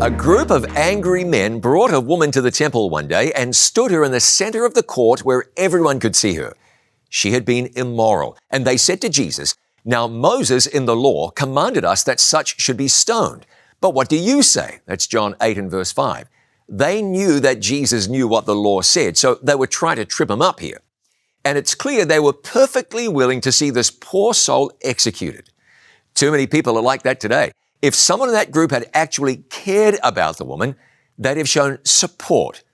A group of angry men brought a woman to the temple one day and stood her in the center of the court where everyone could see her. She had been immoral, and they said to Jesus, "Now Moses in the law commanded us that such should be stoned. But what do you say?" That's John 8 and verse 5. They knew that Jesus knew what the law said, so they were trying to trip him up here. And it's clear they were perfectly willing to see this poor soul executed. Too many people are like that today. If someone in that group had actually cared about the woman, they'd have shown support,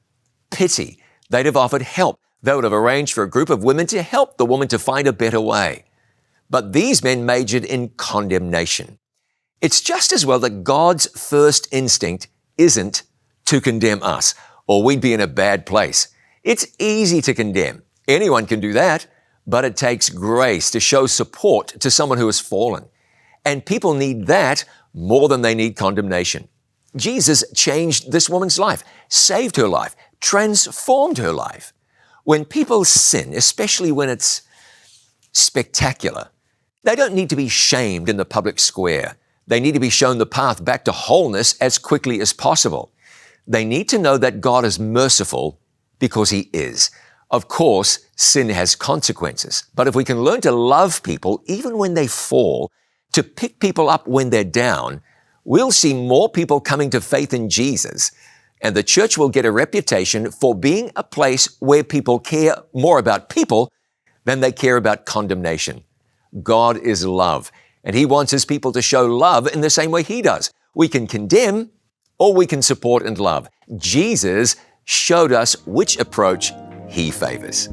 pity. They'd have offered help. They would have arranged for a group of women to help the woman to find a better way. But these men majored in condemnation. It's just as well that God's first instinct isn't to condemn us, or we'd be in a bad place. It's easy to condemn. Anyone can do that, but it takes grace to show support to someone who has fallen. And people need that more than they need condemnation. Jesus changed this woman's life, saved her life, transformed her life. When people sin, especially when it's spectacular, they don't need to be shamed in the public square. They need to be shown the path back to wholeness as quickly as possible. They need to know that God is merciful because He is. Of course, sin has consequences, but if we can learn to love people even when they fall, to pick people up when they're down, we'll see more people coming to faith in Jesus, and the church will get a reputation for being a place where people care more about people than they care about condemnation. God is love, and He wants His people to show love in the same way He does. We can condemn or we can support and love. Jesus showed us which approach He favors.